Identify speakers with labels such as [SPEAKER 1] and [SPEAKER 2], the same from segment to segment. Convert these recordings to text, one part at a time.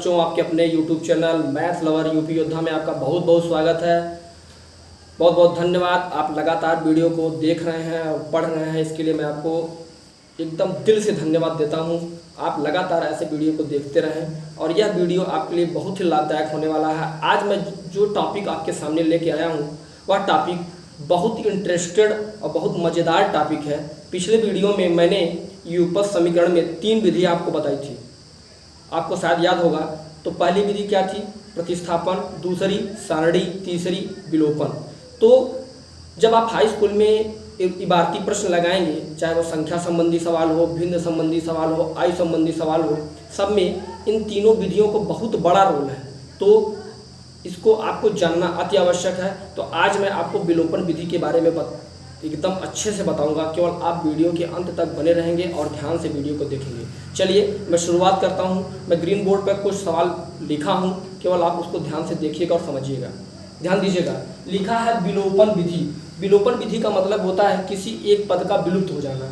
[SPEAKER 1] बच्चों, आपके अपने YouTube channel math lover UP योद्धा में आपका बहुत बहुत स्वागत है। बहुत बहुत धन्यवाद। आप लगातार वीडियो को देख रहे हैं और पढ़ रहे हैं, इसके लिए मैं आपको एकदम दिल से धन्यवाद देता हूं। आप लगातार ऐसे वीडियो को देखते रहें और यह वीडियो आपके लिए बहुत ही लाभदायक होने वाला है। आज मैं जो टॉपिक आपके सामने लेके आया हूं वह टॉपिक बहुत इंटरेस्टेड और बहुत मज़ेदार टॉपिक है। पिछले वीडियो में मैंने युगपत समीकरण में 3 विधि आपको बताई थी, आपको शायद याद होगा। तो पहली विधि क्या थी? प्रतिस्थापन, दूसरी सारणी, तीसरी विलोपन। तो जब आप हाई स्कूल में इबारती प्रश्न लगाएंगे, चाहे वो संख्या संबंधी सवाल हो, भिन्न संबंधी सवाल हो, आयु संबंधी सवाल हो, सब में इन तीनों विधियों को बहुत बड़ा रोल है। तो इसको आपको जानना अति आवश्यक है। तो आज मैं आपको विलोपन विधि के बारे में एकदम अच्छे से बताऊंगा। केवल आप वीडियो के अंत तक बने रहेंगे और ध्यान से वीडियो को देखेंगे। चलिए मैं शुरुआत करता हूं। मैं ग्रीन बोर्ड पर कुछ सवाल लिखा हूं, केवल आप उसको ध्यान से देखिएगा और समझिएगा। ध्यान दीजिएगा, लिखा है विलोपन विधि। विलोपन विधि का मतलब होता है किसी एक पद का विलुप्त हो जाना।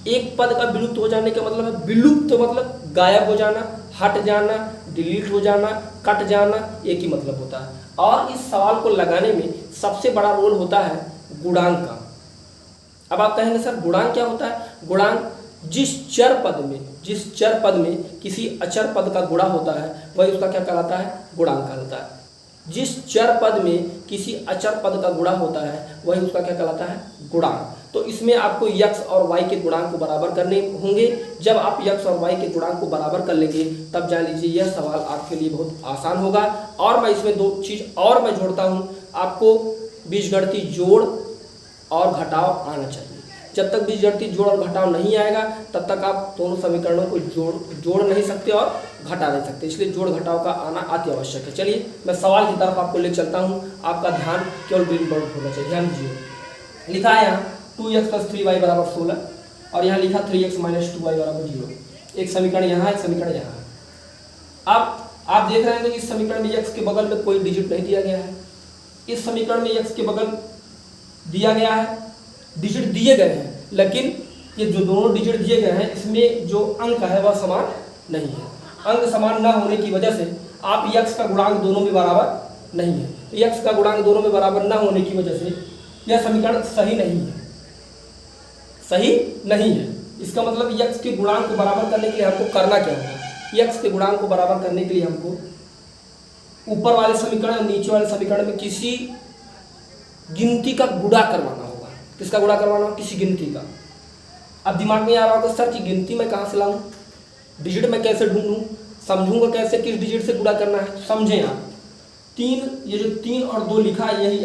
[SPEAKER 1] एक पद का विलुप्त हो जाने का मतलब है विलुप्त मतलब गायब हो जाना, हट जाना, डिलीट हो जाना, कट जाना, एक ही मतलब होता है। और इस सवाल को लगाने में सबसे बड़ा रोल होता है गुणांक का। अब आप कहेंगे सर गुणांक क्या होता है? गुणांक जिस चर पद में किसी अचर पद का गुणा होता है वही उसका क्या कहलाता है? गुणांक कहलाता है। जिस चर पद में किसी अचर पद का गुणा होता है वही उसका क्या कहलाता है? गुणांक। तो इसमें आपको x और y के गुणांक को बराबर करने होंगे। जब आप x और y के गुणांक को बराबर कर लेंगे तब जान लीजिए यह सवाल आपके लिए बहुत आसान होगा। और मैं इसमें 2 चीज़ और मैं जोड़ता हूँ, आपको बीजगणितीय जोड़ और घटाव आना चाहिए। जब तक बीजगणितीय जोड़ और घटाव नहीं आएगा तब तक आप दोनों समीकरणों को जोड़ नहीं सकते और घटा नहीं सकते, इसलिए जोड़ घटाव का आना अति आवश्यक है। चलिए मैं सवाल की तरफ आपको ले चलता हूँ। आपका ध्यान केवल ग्रीन बोर्ड पर होना चाहिए। ध्यान दीजिए, लिखा है यहाँ 2x + 3y = 16 और यहाँ लिखा 3x - 2y = 0। एक समीकरण यहाँ है, एक समीकरण यहाँ है। अब आप देख रहे हैं कि इस समीकरण में x के बगल में कोई डिजिट नहीं दिया गया है। इस समीकरण में x के बगल दिया गया है, डिजिट दिए गए हैं, लेकिन ये जो दोनों डिजिट दिए गए हैं इसमें जो अंक है वह समान नहीं है। अंक समान न होने की वजह से आप x का गुणांक दोनों में बराबर नहीं है। तो x का गुणांक दोनों में बराबर न होने की वजह से यह समीकरण सही नहीं है, सही नहीं है। इसका मतलब x के गुणांक को बराबर करने के लिए हमको करना क्या होगा? x के गुणांक को बराबर करने के लिए हमको ऊपर वाले समीकरण और नीचे वाले समीकरण में किसी गिनती का गुणा करवाना होगा। किसका गुणा करवाना होगा? किसी गिनती का। अब दिमाग में आ रहा होगा सर कि गिनती मैं कहाँ से लाऊं, डिजिट मैं कैसे ढूंढूं, समझूंगा कैसे किस डिजिट से गुणा करना है? समझें आप। 3, ये जो 3 और 2 लिखा है, यही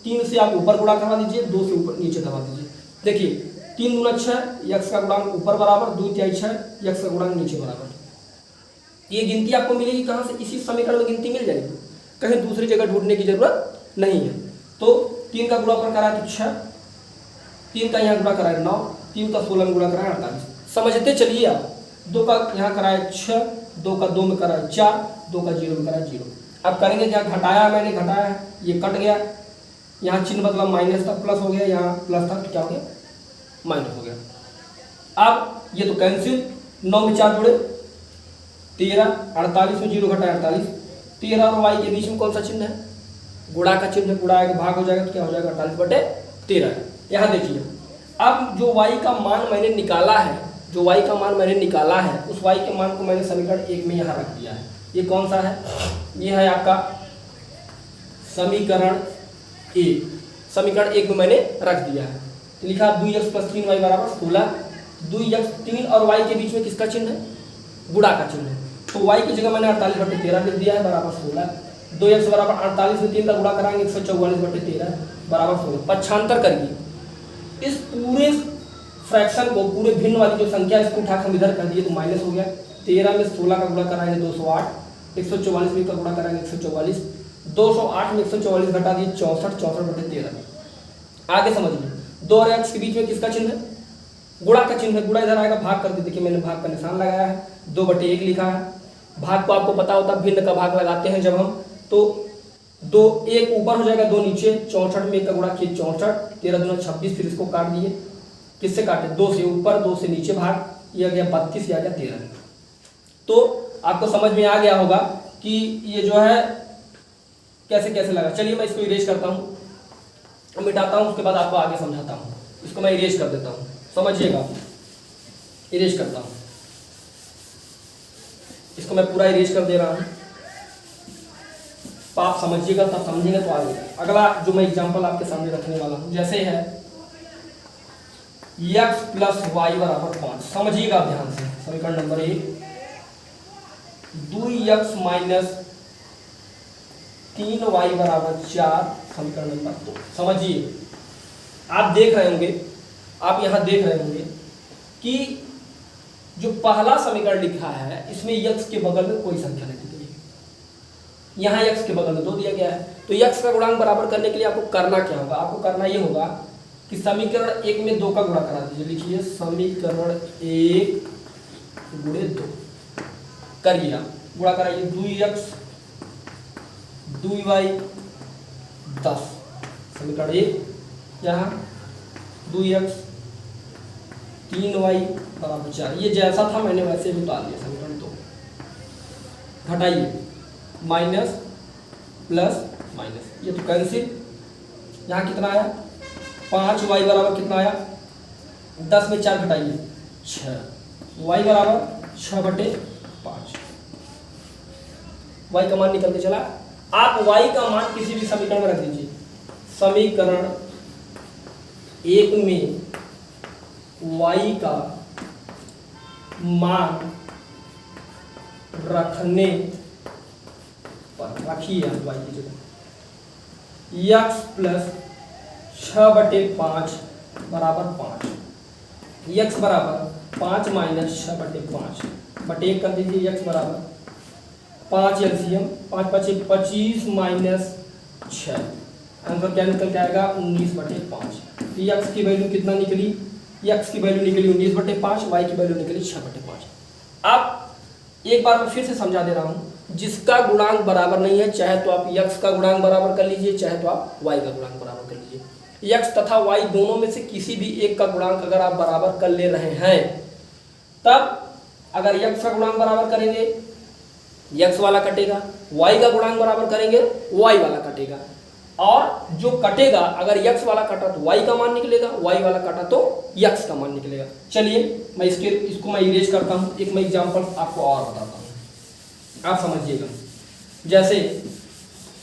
[SPEAKER 1] 3 से आप ऊपर गुणा करवा दीजिए, 2 से ऊपर नीचे करवा दीजिए। देखिए 3 दूना 6, x का गुणांक ऊपर बराबर, 2 × 6, x का गुणांक नीचे बराबर। ये गिनती आपको मिलेगी कहाँ से? इसी समीकरण में गिनती मिल जाएगी, कहीं दूसरी जगह ढूंढने की जरूरत नहीं है। तो 3 का गुणा पर करा है तो 6, 3 का यहाँ गुणा करा है 9, 3 का 16 में गुणा करा है 48। समझते चलिए आप। 2 का यहाँ करा है 6, 2 का 2 में करा है 4, 2 का 0 में करा है 0। अब करेंगे क्या? घटाया, मैंने घटाया है, ये कट गया, यहाँ चिन्ह मतलब माइनस था, प्लस हो गया, यहाँ प्लस था तो क्या हो गया? माइनस हो गया। अब ये तो कैंसिल, 9 में 4 जोड़े 13, 48 में 0 घटाया 48। 13 और y के बीच में कौन सा चिन्ह है? गुणा का चिन्ह है। गुणा आएगा भाग हो जाएगा तो क्या हो जाएगा? 48/13। यहाँ देखिए, अब जो y का मान मैंने निकाला है, जो y का मान मैंने निकाला है, उस y के मान को मैंने समीकरण 1 में यहाँ रख दिया है। ये कौन सा है? ये है आपका समीकरण 1। समीकरण 1 में मैंने रख दिया है। तो लिखा 2x + 3y = 16। 2x 3 और y के बीच में किसका चिन्ह है? गुणा का चिन्ह है। तो y की जगह मैंने 48/13 लिख दिया है = 16। 2x = 48 में 3 का गुणा कराएंगे 144/13 = 16। पक्षांतर करिए इस पूरे फ्रैक्शन को, पूरे भिन्न वाली जो संख्या इसको उठाकर हम इधर कर दिए तो माइनस हो गया। 13 में 16 का गुणा कराएंगे 208, 144 में का गुणा कराएंगे 144, 208 में 144 घटा दिए 64, 64/13। आगे समझिए, 2 और x के बीच में किसका चिन्ह है? गुणा का चिन्ह है। गुणा इधर आएगा, भाग कर दे। देखिए मैंने भाग का निशान लगाया है, 2/1 लिखा है। भाग को आपको पता होता है, भिन्न का भाग लगाते हैं जब हम, तो 2 1 ऊपर हो जाएगा, 2 नीचे। 64 में 1 का गुणा किए 64, 13 दूना 26, फिर इसको काट दिए। किससे काटे? 2 से ऊपर, 2 से नीचे भाग, ये आ गया 32, ये आ गया 13। तो आपको समझ में आ गया होगा कि ये जो है कैसे कैसे लगा। चलिए मैं इसको इरेज करता हूँ, मिटाता हूँ, उसके बाद आपको आगे समझाता हूँ। इसको मैं इरेज कर देता हूँ, समझिएगा, इरेज करता हूँ। इसको मैं पूरा इरेज कर दे रहा हूँ, तो आप समझिएगा, तब समझेंगे तो आगे। अगला जो मैं एग्जांपल आपके सामने रखने वाला हूँ, जैसे है x प्लस वाई बराबर 5। समझिएगा ध्यान से, समीकरण नंबर 1, 2x माइनस 3y बराबर 4, समीकरण नंबर 2। समझिए, आप देख रहे होंगे, आप यहाँ देख रहे होंगे कि जो पहला समीकरण लिखा है इसमें x के बगल में कोई संख्या नहीं दी गई है, यहाँ x के बगल में 2 दिया गया है। तो x का गुणांक बराबर करने के लिए आपको करना क्या होगा? आपको करना ये होगा कि समीकरण 1 में 2 का गुणा करा दीजिए। लिखिए समीकरण 1 गुणे 2 करिए, आप गुणा कराइए, 2x 2y 10, समीकरण 1, यहाँ 2x 3y बराबर 4। ये जैसा था मैंने वैसे ही उतार दिया। समीकरण 2 घटाइए, माइनस प्लस माइनस, ये तो कैंसिल। यहाँ कितना आया? 5y बराबर कितना आया? 10 में 4 घटाइए 6, y बराबर 6/5। y का मान निकल के चला। आप y का मान किसी भी समीकरण में रख दीजिए। समीकरण 1 में y का मान रखने पर, रखिए आप y की जगह x प्लस 6/5 बराबर 5, x बराबर 5 माइनस 6/5 बटे 1 कर दीजिए। x बराबर 5 एलसीएम, 5 5 25 माइनस 6, आंसर क्या निकल के आएगा? 19/5। x की वैल्यू कितना निकली? x की वैल्यू निकली 19/5, y की वैल्यू निकली 6/5। अब एक बार मैं फिर से समझा दे रहा हूँ, जिसका गुणांक बराबर नहीं है, चाहे तो आप x का गुणांक बराबर कर लीजिए, चाहे तो आप y का गुणांक बराबर कर लीजिए। x तथा y दोनों में से किसी भी एक का गुणांक अगर आप बराबर कर ले रहे हैं, तब अगर x का गुणांक बराबर करेंगे x वाला कटेगा, y का गुणांक बराबर करेंगे y वाला कटेगा, और जो कटेगा अगर x वाला कटा तो y का मान निकलेगा, y वाला कटा तो x का मान निकलेगा। चलिए मैं इसको मैं इरेज करता हूँ। एक मैं एग्जांपल आपको और बताता हूँ, आप समझिएगा। जैसे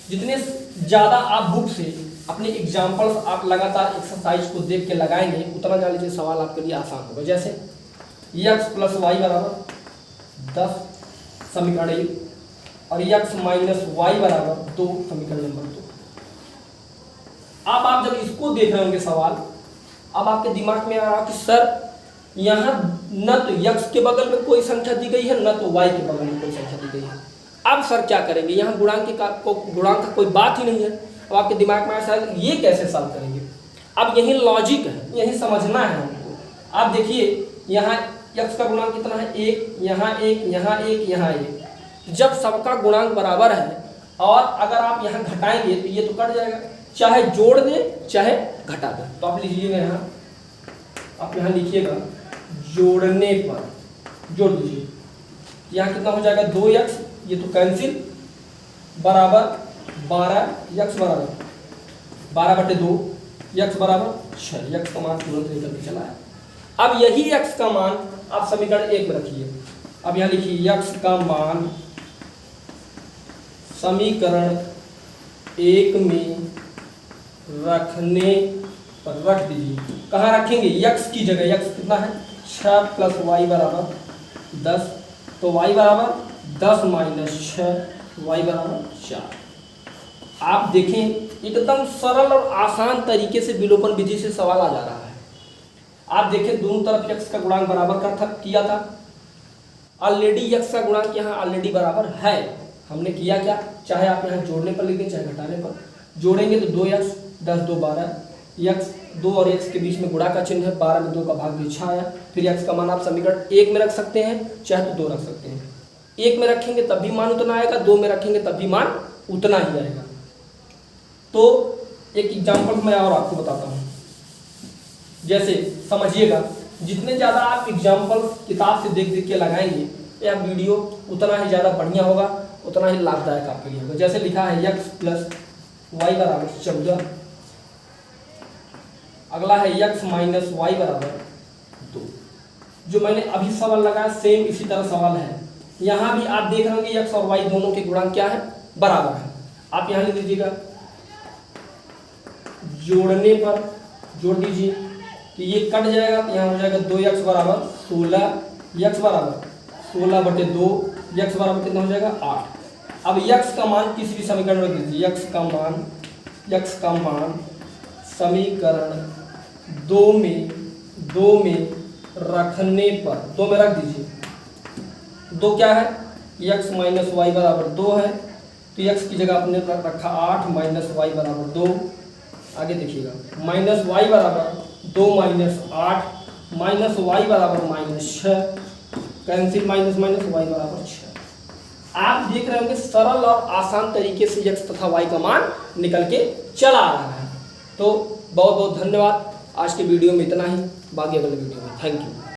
[SPEAKER 1] जितने ज़्यादा आप बुक से अपने एग्जाम्पल्स आप लगातार एक्सरसाइज को देख के लगाएंगे, उतना जान लीजिए सवाल आपके लिए आसान होगा। जैसे x प्लस वाई बराबर 10, समीकरण 1, और x माइनस वाई बराबर 2, समीकरण नंबर 2। अब आप जब इसको देख रहे होंगे सवाल, अब आपके दिमाग में आ रहा कि सर यहाँ न तो x के बगल में कोई संख्या दी गई है, न तो y के बगल में कोई संख्या दी गई है। अब सर क्या करेंगे? यहाँ गुणांक का कोई बात ही नहीं है। अब आपके दिमाग में आया सर ये कैसे सॉल्व करेंगे? अब यही लॉजिक है, यही समझना है हमको। आप देखिए यहाँ x का गुणांक कितना है? 1, यहाँ 1, यहाँ 1, यहाँ 1। जब सबका गुणांक बराबर है और अगर आप यहाँ घटाएंगे तो ये तो कट जाएगा, चाहे जोड़ दें चाहे घटा दें। तो आप लिखिएगा यहाँ, आप यहाँ लिखिएगा जोड़ने पर, जोड़ दीजिए, यहाँ कितना हो जाएगा? 2x, ये तो कैंसिल, बराबर 12, x बराबर 12/2, x बराबर 6, x का मान तुरंत निकल के चला है। अब यही x का मान आप समीकरण 1 में रखिए। अब यहाँ लिखिए x का मान समीकरण 1 में रखने पर रख दीजिए। कहाँ रखेंगे? x की जगह। x कितना है? 6 प्लस y बराबर 10, तो y बराबर 10 माइनस 6, y बराबर 4। आप देखें एकदम सरल और आसान तरीके से विलोपन विधि से सवाल आ जा रहा है। आप देखें दोनों तरफ x का गुणांक बराबर किया था, ऑलरेडी x का गुणांक यहाँ ऑलरेडी बराबर है। हमने किया क्या? चाहे आप यहाँ जोड़ने पर लिखें चाहे घटाने पर। जोड़ेंगे तो 2x 10 2 12, x 2 और x के बीच में गुणा का चिन्ह है, 12 में 2 का भाग भी 6 आया। फिर x का मान आप समीकरण 1 में रख सकते हैं, चाहे तो 2 रख सकते हैं। 1 में रखेंगे तब भी मान उतना आएगा, 2 में रखेंगे तब भी मान उतना ही आएगा। तो एक एग्जाम्पल मैं और आपको बताता हूँ। जैसे समझिएगा, जितने ज़्यादा आप एग्जाम्पल किताब से देख देख के लगाएंगे या वीडियो, उतना ही ज़्यादा बढ़िया होगा, उतना ही लाभदायक आपके लिए होगा। जैसे लिखा है x प्लस वाई बराबर 14, अगला है x माइनस वाई बराबर 2। जो मैंने अभी सवाल लगाया सेम इसी तरह सवाल है, यहाँ भी आप देख रहे होंगे x और y दोनों के गुणांक क्या है, बराबर है। आप यहाँ लिख दीजिएगा, जोड़ने पर जोड़ दीजिए तो ये कट जाएगा, तो यहाँ हो जाएगा 2x बराबर 16, x बराबर 16/2, x बराबर कितना हो जाएगा 8। अब x का मान किसी भी समीकरण में दीजिए, x का मान समीकरण 2 में रखने पर 2 में रख दीजिए। 2 क्या है, x माइनस वाई बराबर 2 है, तो x की जगह आपने रखा 8 माइनस वाई बराबर 2। आगे देखिएगा, माइनस वाई बराबर 2 माइनस 8 माइनस वाई बराबर -6, कैंसिल माइनस माइनस वाई बराबर 6। आप देख रहे होंगे सरल और आसान तरीके से x तथा y का मान निकल के चला आ रहा है। तो बहुत बहुत धन्यवाद। आज के वीडियो में इतना ही, बाकी अगले वीडियो में। Thank you.